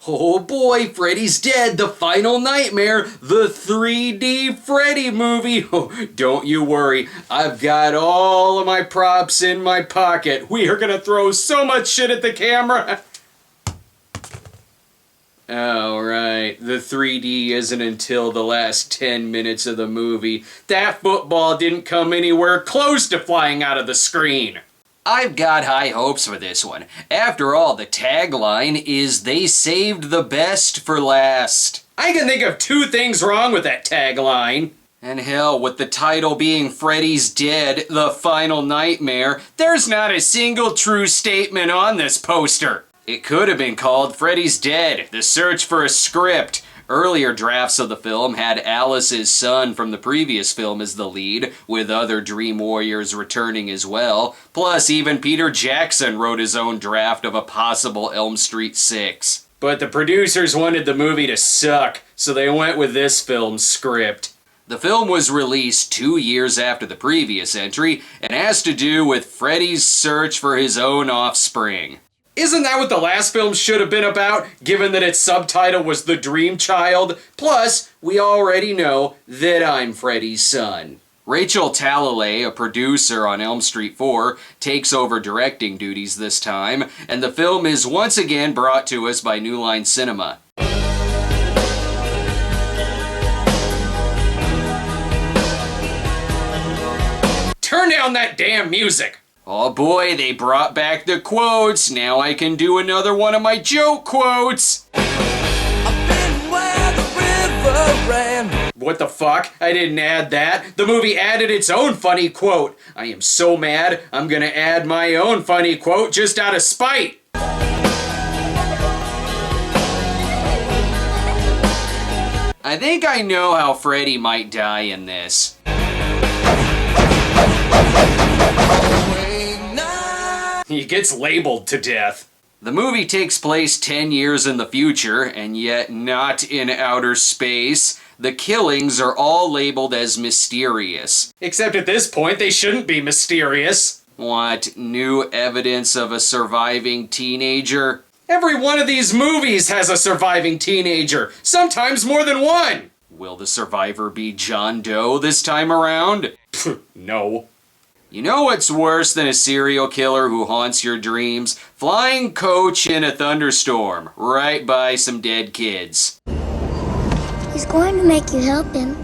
Oh boy, Freddy's Dead, the final nightmare, the 3D Freddy movie. Oh, don't you worry, I've got all of my props in my pocket. We are gonna throw so much shit at the camera. Alright, the 3D isn't until the last 10 minutes of the movie. That football didn't come anywhere close to flying out of the screen. I've got high hopes for this one. After all, the tagline is "They saved the best for last." I can think of two things wrong with that tagline. And hell, with the title being Freddy's Dead, the final nightmare, there's not a single true statement on this poster. It could have been called Freddy's Dead, The Search for a Script. Earlier drafts of the film had Alice's son from the previous film as the lead, with other Dream Warriors returning as well. Plus, even Peter Jackson wrote his own draft of a possible Elm Street 6. But the producers wanted the movie to suck, so they went with this film's script. The film was released 2 years after the previous entry, and has to do with Freddy's search for his own offspring. Isn't that what the last film should have been about, given that its subtitle was The Dream Child? Plus, we already know that I'm Freddy's son. Rachel Talalay, a producer on Elm Street 4, takes over directing duties this time, and the film is once again brought to us by New Line Cinema. Turn down that damn music! Oh boy, they brought back the quotes. Now I can do another one of my joke quotes. I've been where the river ran. What the fuck? I didn't add that. The movie added its own funny quote. I am so mad, I'm gonna add my own funny quote just out of spite. I think I know how Freddy might die in this. He gets labeled to death. The movie takes place 10 years in the future, and yet not in outer space. The killings are all labeled as mysterious. Except at this point, they shouldn't be mysterious. What, new evidence of a surviving teenager? Every one of these movies has a surviving teenager, sometimes more than one. Will the survivor be John Doe this time around? No. You know what's worse than a serial killer who haunts your dreams? Flying coach in a thunderstorm, right by some dead kids. He's going to make you help him,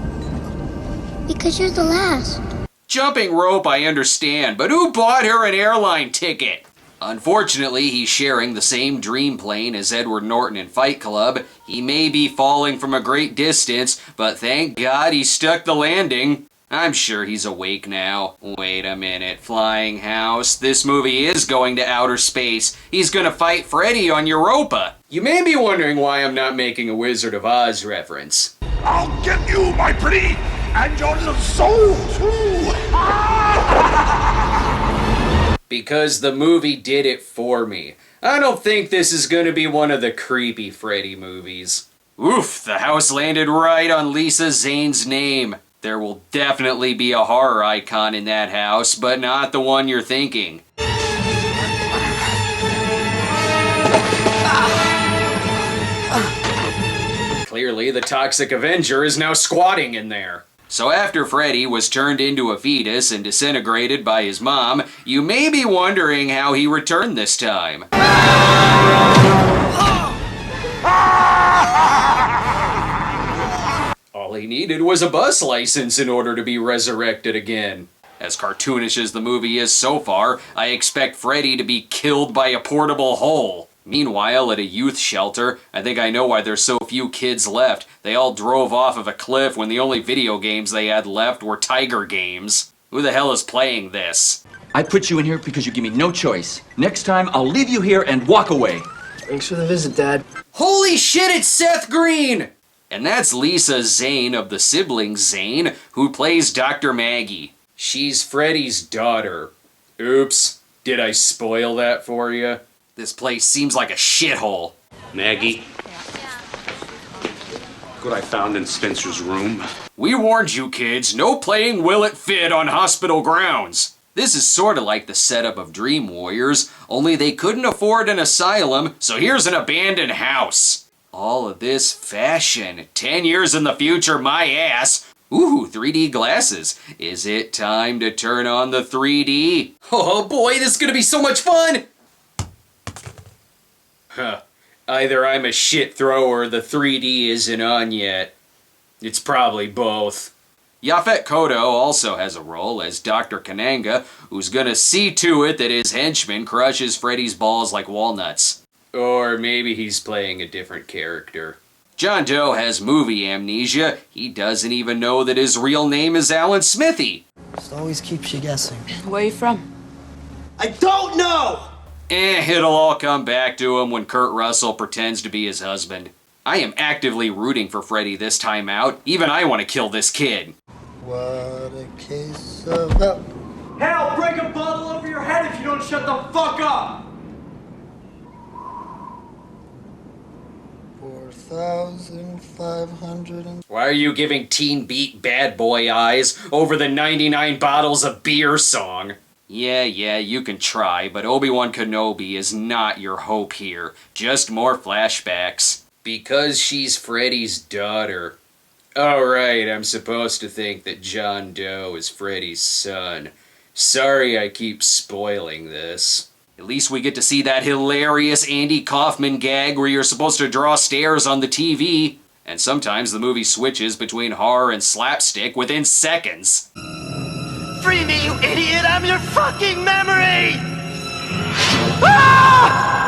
because you're the last. Jumping rope, I understand, but who bought her an airline ticket? Unfortunately, he's sharing the same dream plane as Edward Norton in Fight Club. He may be falling from a great distance, but thank God he stuck the landing. I'm sure he's awake now. Wait a minute, Flying House. This movie is going to outer space. He's gonna fight Freddy on Europa. You may be wondering why I'm not making a Wizard of Oz reference. I'll get you, my pretty, and your little soul, too. Because the movie did it for me. I don't think this is gonna be one of the creepy Freddy movies. Oof, the house landed right on Lisa Zane's name. There will definitely be a horror icon in that house, but not the one you're thinking. Clearly, the Toxic Avenger is now squatting in there. So after Freddy was turned into a fetus and disintegrated by his mom, you may be wondering how he returned this time. All he needed was a bus license in order to be resurrected again. As cartoonish as the movie is so far, I expect Freddy to be killed by a portable hole. Meanwhile, at a youth shelter, I think I know why there's so few kids left. They all drove off of a cliff when the only video games they had left were Tiger games. Who the hell is playing this? I put you in here because you give me no choice. Next time, I'll leave you here and walk away. Thanks for the visit, Dad. Holy shit, it's Seth Green! And that's Lisa Zane of the siblings Zane, who plays Dr. Maggie. She's Freddy's daughter. Oops, did I spoil that for you? This place seems like a shithole. Maggie. What I found in Spencer's room. We warned you kids, no playing Will It Fit on hospital grounds. This is sorta like the setup of Dream Warriors, only they couldn't afford an asylum, so here's an abandoned house. All of this fashion. 10 years in the future, my ass. Ooh, 3D glasses. Is it time to turn on the 3D? Oh boy, this is gonna be so much fun! Huh. Either I'm a shit thrower or the 3D isn't on yet. It's probably both. Yaphet Kotto also has a role as Dr. Kananga, who's gonna see to it that his henchman crushes Freddy's balls like walnuts. Or maybe he's playing a different character. John Doe has movie amnesia. He doesn't even know that his real name is Alan Smithy. Just always keeps you guessing. Where you from? I don't know! It'll all come back to him when Kurt Russell pretends to be his husband. I am actively rooting for Freddy this time out. Even I want to kill this kid. What a case of help. Hell, break a bottle over your head if you don't shut the fuck up! 4,500. Why are you giving Teen Beat bad boy eyes over the 99 bottles of beer song? Yeah, you can try, but Obi-Wan Kenobi is not your hope here. Just more flashbacks. Because she's Freddy's daughter. Oh right, I'm supposed to think that John Doe is Freddy's son. Sorry I keep spoiling this. At least we get to see that hilarious Andy Kaufman gag where you're supposed to draw stairs on the TV. And sometimes the movie switches between horror and slapstick within seconds. Free me, you idiot! I'm your fucking memory! Ah!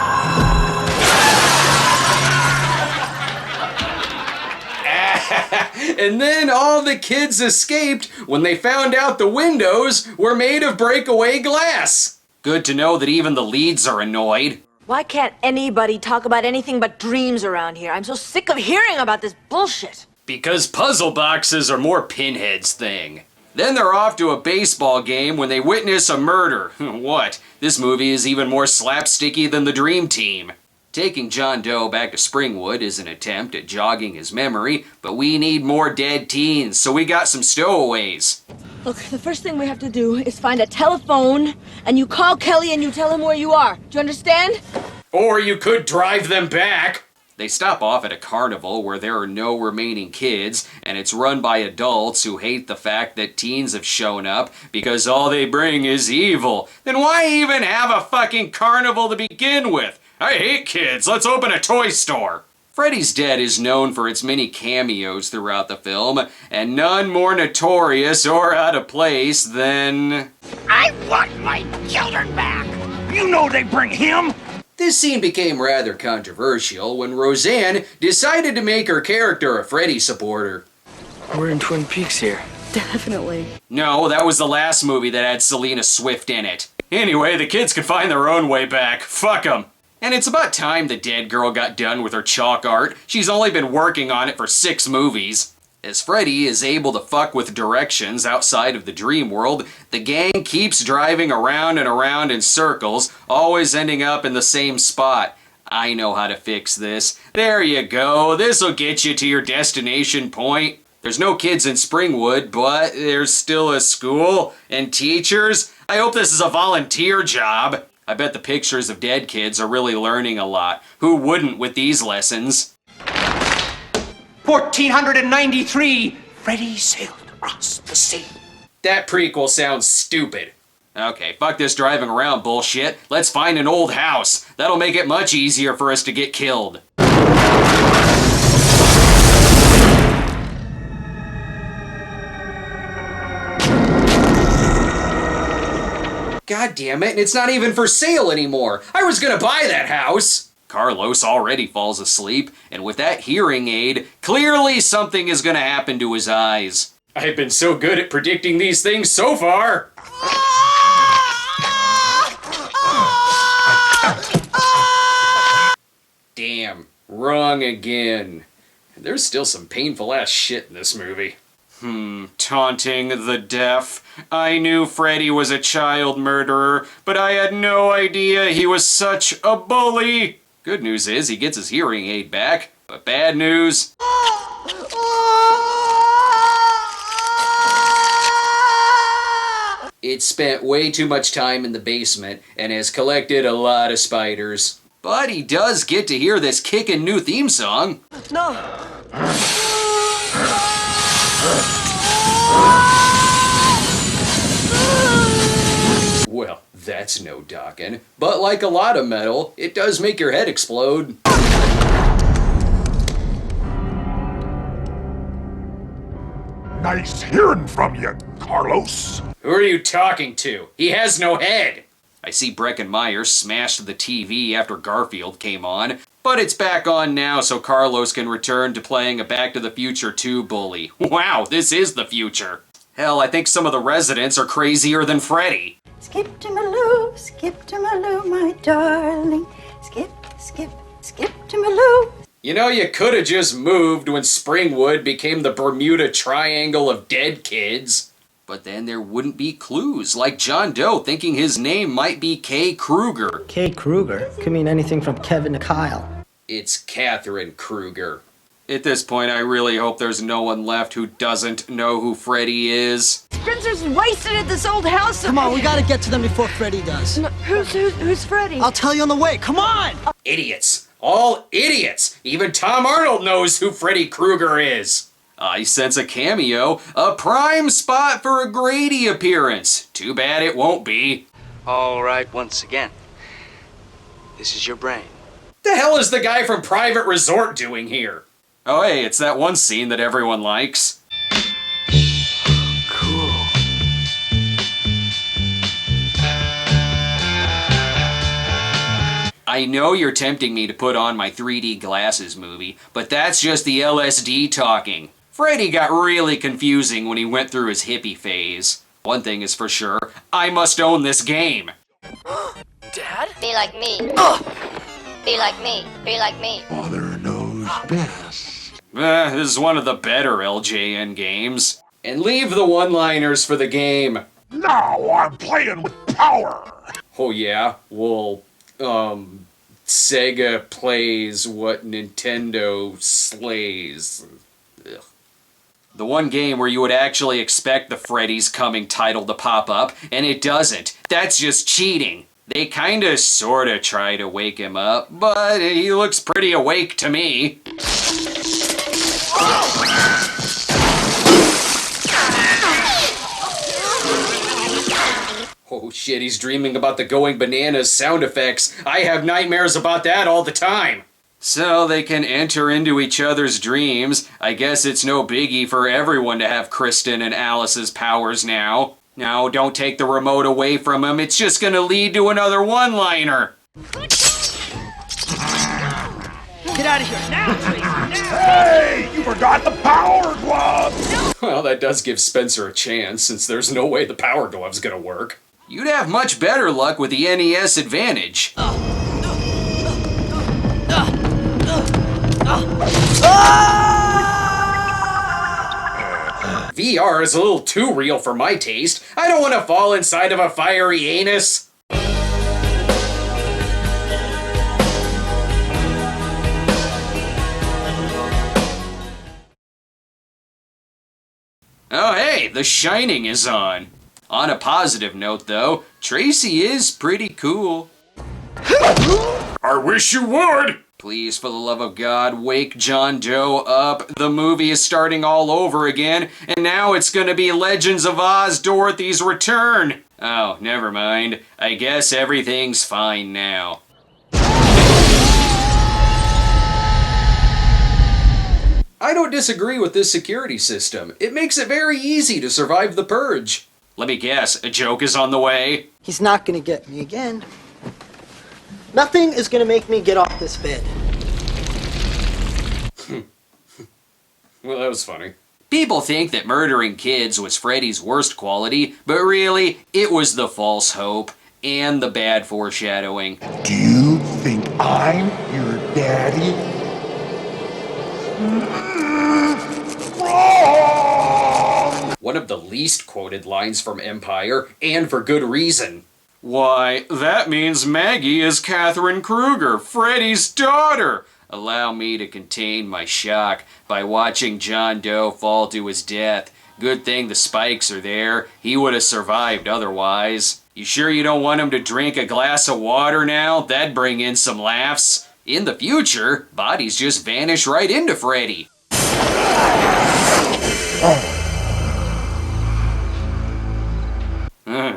And then all the kids escaped when they found out the windows were made of breakaway glass. Good to know that even the leads are annoyed. Why can't anybody talk about anything but dreams around here? I'm so sick of hearing about this bullshit. Because puzzle boxes are more Pinhead's thing. Then they're off to a baseball game when they witness a murder. What? This movie is even more slapsticky than the Dream Team. Taking John Doe back to Springwood is an attempt at jogging his memory, but we need more dead teens, so we got some stowaways. Look, the first thing we have to do is find a telephone, and you call Kelly and you tell him where you are. Do you understand? Or you could drive them back. They stop off at a carnival where there are no remaining kids, and it's run by adults who hate the fact that teens have shown up because all they bring is evil. Then why even have a fucking carnival to begin with? I hate kids. Let's open a toy store. Freddy's Dead is known for its many cameos throughout the film, and none more notorious or out of place than... I want my children back! You know they bring him! This scene became rather controversial when Roseanne decided to make her character a Freddy supporter. We're in Twin Peaks here. Definitely. No, that was the last movie that had Selena Swift in it. Anyway, the kids could find their own way back. Fuck 'em. And it's about time the dead girl got done with her chalk art. She's only been working on it for 6 movies. As Freddy is able to fuck with directions outside of the dream world, the gang keeps driving around and around in circles, always ending up in the same spot. I know how to fix this. There you go. This'll get you to your destination point. There's no kids in Springwood, but there's still a school and teachers. I hope this is a volunteer job. I bet the pictures of dead kids are really learning a lot. Who wouldn't with these lessons? 1493, Freddy sailed across the sea. That prequel sounds stupid. Okay, fuck this driving around bullshit. Let's find an old house. That'll make it much easier for us to get killed. God damn it, and it's not even for sale anymore. I was gonna buy that house. Carlos already falls asleep, and with that hearing aid, clearly something is gonna happen to his eyes. I've been so good at predicting these things so far. Damn, wrong again. There's still some painful ass shit in this movie. Taunting the deaf. I knew Freddy was a child murderer, but I had no idea he was such a bully. Good news is he gets his hearing aid back, but bad news... It spent way too much time in the basement and has collected a lot of spiders. But he does get to hear this kickin' new theme song. No. Well, that's no dockin'. But like a lot of metal, it does make your head explode. Nice hearing from you, Carlos. Who are you talking to? He has no head. I see Breckenmeyer smashed the TV after Garfield came on, but it's back on now so Carlos can return to playing a Back to the Future 2 bully. Wow, this is the future. Hell, I think some of the residents are crazier than Freddy. Skip to Maloo, my darling. Skip to Maloo. You know, you could have just moved when Springwood became the Bermuda Triangle of dead kids. But then there wouldn't be clues, like John Doe thinking his name might be Kay Kruger. Kay Kruger? Could mean anything from Kevin to Kyle. It's Catherine Kruger. At this point, I really hope there's no one left who doesn't know who Freddy is. Spencer's wasted at this old house. Come on, we gotta get to them before Freddy does. No, who's Freddy? I'll tell you on the way, come on! Idiots. All idiots. Even Tom Arnold knows who Freddy Krueger is. I sense a cameo, a prime spot for a Grady appearance. Too bad it won't be. All right, once again. This is your brain. The hell is the guy from Private Resort doing here? Oh hey, it's that one scene that everyone likes. Cool. I know you're tempting me to put on my 3D glasses movie, but that's just the LSD talking. Freddy got really confusing when he went through his hippie phase. One thing is for sure, I must own this game. Dad? Be like me. Be like me. Be like me. Father knows best. This is one of the better LJN games. And leave the one-liners for the game. Now I'm playing with power. Oh yeah? Well, Sega plays what Nintendo slays. Ugh. The one game where you would actually expect the Freddy's Coming title to pop up, and it doesn't. That's just cheating. They kinda sorta try to wake him up, but he looks pretty awake to me. Oh shit, he's dreaming about the going bananas sound effects. I have nightmares about that all the time. So they can enter into each other's dreams. I guess it's no biggie for everyone to have Kristen and Alice's powers now. No, don't take the remote away from him. It's just gonna lead to another one-liner. Get out of here now! Hey, you forgot the power glove. Well, that does give Spencer a chance, since there's no way the power glove's gonna work. You'd have much better luck with the NES Advantage. VR is a little too real for my taste. I don't want to fall inside of a fiery anus. Oh hey, The Shining is on. On a positive note though, Tracy is pretty cool. I wish you would. Please, for the love of God, wake John Doe up. The movie is starting all over again, and now it's gonna be Legends of Oz: Dorothy's Return. Oh, never mind. I guess everything's fine now. I don't disagree with this security system. It makes it very easy to survive the purge. Let me guess, a joke is on the way? He's not gonna get me again. Nothing is gonna make me get off this bed. Well, that was funny. People think that murdering kids was Freddy's worst quality, but really, it was the false hope and the bad foreshadowing. Do you think I'm your daddy? Wrong! One of the least quoted lines from Empire, and for good reason. Why, that means Maggie is Catherine Kruger, Freddy's daughter! Allow me to contain my shock by watching John Doe fall to his death. Good thing the spikes are there. He would have survived otherwise. You sure you don't want him to drink a glass of water now? That'd bring in some laughs. In the future, bodies just vanish right into Freddy.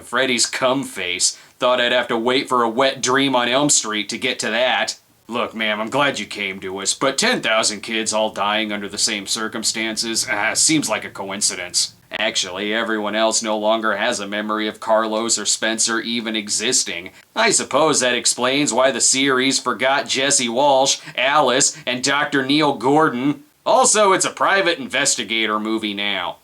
Freddy's cum face. Thought I'd have to wait for a wet dream on Elm Street to get to that. Look, ma'am, I'm glad you came to us, but 10,000 kids all dying under the same circumstances seems like a coincidence. Actually, everyone else no longer has a memory of Carlos or Spencer even existing. I suppose that explains why the series forgot Jesse Walsh, Alice, and Dr. Neil Gordon. Also, it's a private investigator movie now.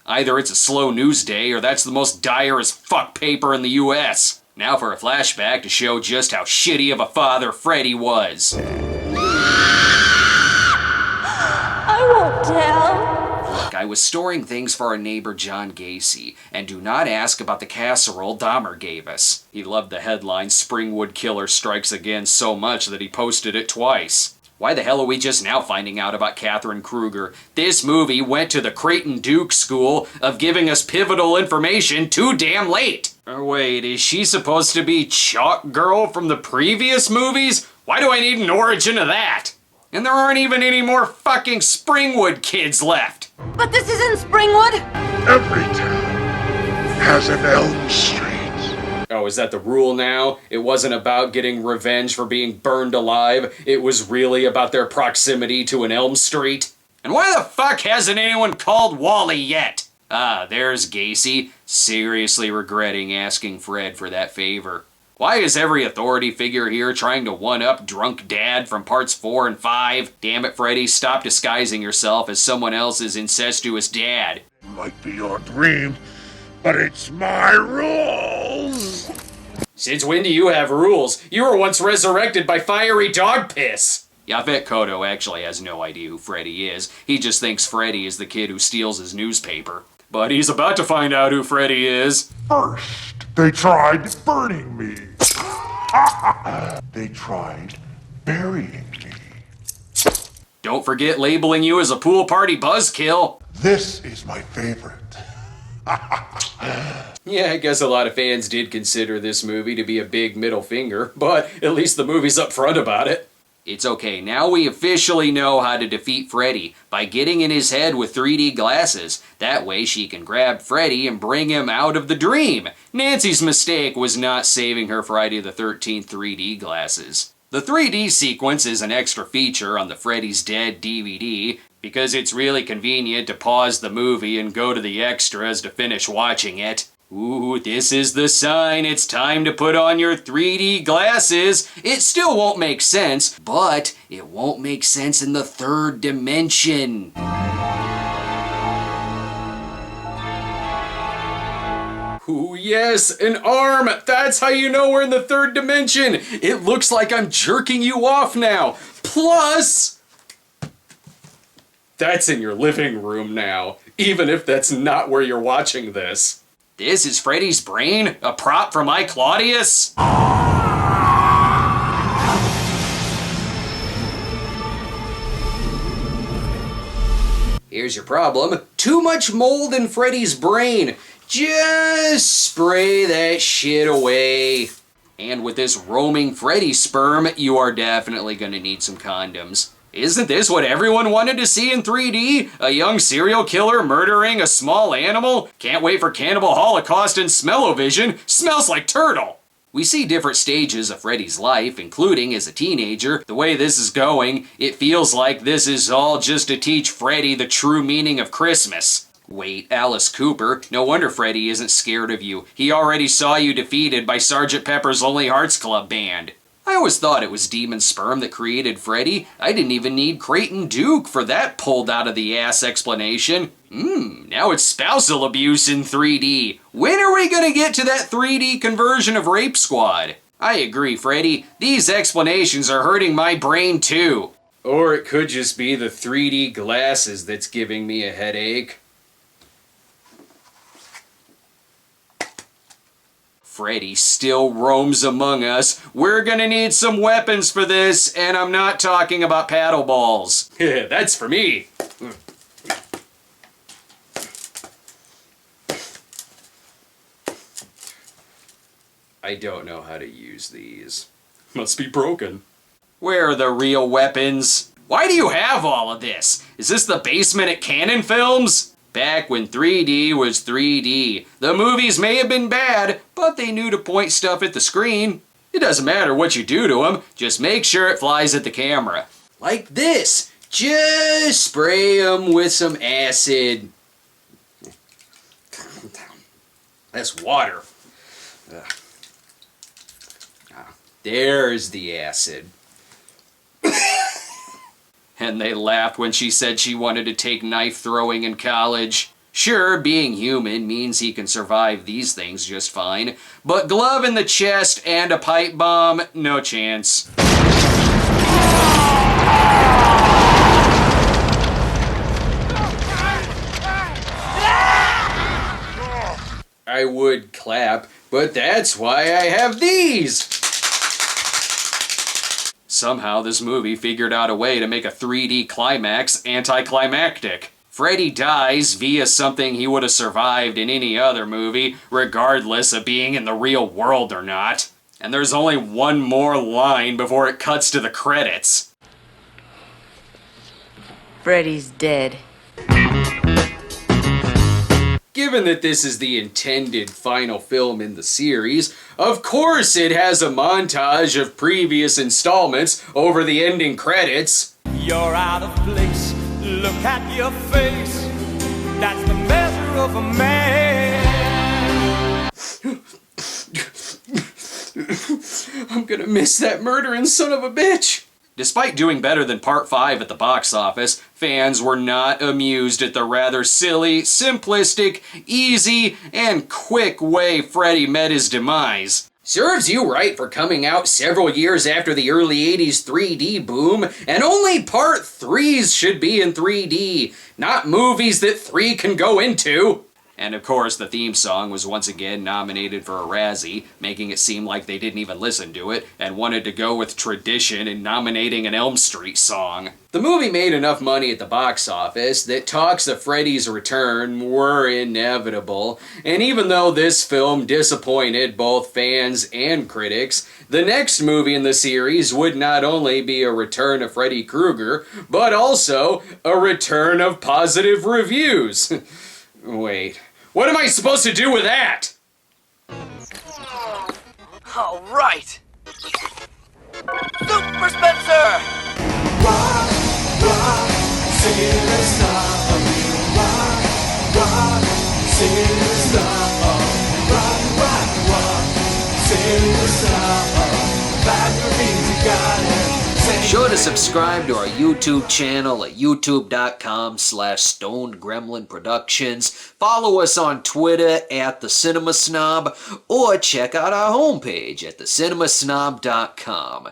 Either it's a slow news day, or that's the most dire as fuck paper in the US. Now for a flashback to show just how shitty of a father Freddy was. I won't tell. Look, I was storing things for our neighbor John Gacy, and do not ask about the casserole Dahmer gave us. He loved the headline "Springwood Killer Strikes Again" so much that he posted it twice. Why the hell are we just now finding out about Catherine Kruger? This movie went to the Creighton Duke School of giving us pivotal information too damn late. Or wait, is she supposed to be Chalk Girl from the previous movies? Why do I need an origin of that? And there aren't even any more fucking Springwood kids left. But this isn't Springwood. Every town has an Elm Street. Oh, is that the rule now? It wasn't about getting revenge for being burned alive. It was really about their proximity to an Elm Street. And why the fuck hasn't anyone called Wally yet? Ah, there's Gacy, seriously regretting asking Fred for that favor. Why is every authority figure here trying to one-up Drunk Dad from parts 4 and 5? Damn it, Freddy, stop disguising yourself as someone else's incestuous dad. Might be your dream, but it's my rules! Since when do you have rules? You were once resurrected by fiery dog piss! Yaphet Kotto actually has no idea who Freddy is. He just thinks Freddy is the kid who steals his newspaper. But he's about to find out who Freddy is. First, they tried burning me. They tried burying me. Don't forget labeling you as a pool party buzzkill. This is my favorite. Yeah, I guess a lot of fans did consider this movie to be a big middle finger, but at least the movie's upfront about it. It's okay, now we officially know how to defeat Freddy, by getting in his head with 3D glasses. That way she can grab Freddy and bring him out of the dream. Nancy's mistake was not saving her Friday the 13th 3D glasses. The 3D sequence is an extra feature on the Freddy's Dead DVD, because it's really convenient to pause the movie and go to the extras to finish watching it. Ooh, this is the sign. It's time to put on your 3D glasses. It still won't make sense, but it won't make sense in the third dimension. Ooh, yes, an arm! That's how you know we're in the third dimension! It looks like I'm jerking you off now! Plus, that's in your living room now, even if that's not where you're watching this. This is Freddy's brain? A prop from I, Claudius? Here's your problem. Too much mold in Freddy's brain. Just spray that shit away. And with this roaming Freddy sperm, you are definitely gonna need some condoms. Isn't this what everyone wanted to see in 3D? A young serial killer murdering a small animal? Can't wait for Cannibal Holocaust and Smell-O-Vision. Smells like turtle! We see different stages of Freddy's life, including as a teenager. The way this is going, it feels like this is all just to teach Freddy the true meaning of Christmas. Wait, Alice Cooper, no wonder Freddy isn't scared of you. He already saw you defeated by Sgt. Pepper's Lonely Hearts Club Band. I always thought it was demon sperm that created Freddy. I didn't even need Creighton Duke for that pulled out of the ass explanation. Now it's spousal abuse in 3D. When are we gonna get to that 3D conversion of Rape Squad? I agree, Freddy. These explanations are hurting my brain too. Or it could just be the 3D glasses that's giving me a headache. Freddy still roams among us. We're gonna need some weapons for this, and I'm not talking about paddle balls. That's for me. I don't know how to use these. Must be broken. Where are the real weapons? Why do you have all of this? Is this the basement at Canon Films? Back when 3D was 3D. The movies may have been bad, but they knew to point stuff at the screen. It doesn't matter what you do to them, just make sure it flies at the camera. Like this. Just spray them with some acid. Calm down. That's water. There's the acid. And they laughed when she said she wanted to take knife throwing in college. Sure, being human means he can survive these things just fine, but glove in the chest and a pipe bomb, no chance. I would clap, but that's why I have these! Somehow this movie figured out a way to make a 3D climax anticlimactic. Freddy dies via something he would have survived in any other movie, regardless of being in the real world or not. And there's only one more line before it cuts to the credits. Freddy's dead. Given that this is the intended final film in the series, of course it has a montage of previous installments over the ending credits. You're out of place, look at your face, that's the measure of a man. I'm gonna miss that murdering son of a bitch. Despite doing better than Part 5 at the box office, fans were not amused at the rather silly, simplistic, easy, and quick way Freddy met his demise. Serves you right for coming out several years after the early 80s 3D boom, and only Part 3s should be in 3D, not movies that 3 can go into. And of course, the theme song was once again nominated for a Razzie, making it seem like they didn't even listen to it, and wanted to go with tradition in nominating an Elm Street song. The movie made enough money at the box office that talks of Freddy's return were inevitable, and even though this film disappointed both fans and critics, the next movie in the series would not only be a return of Freddy Krueger, but also a return of positive reviews. Wait, what am I supposed to do with that? All right. Super Spencer! Rock, rock, sailor star. Rock, rock, sailor star. Rock, rock, rock, sailor star. Batteries got it. Be sure to subscribe to our YouTube channel at youtube.com/StoneGremlinProductions. Follow us on Twitter at The Cinema Snob, or check out our homepage at thecinemasnob.com.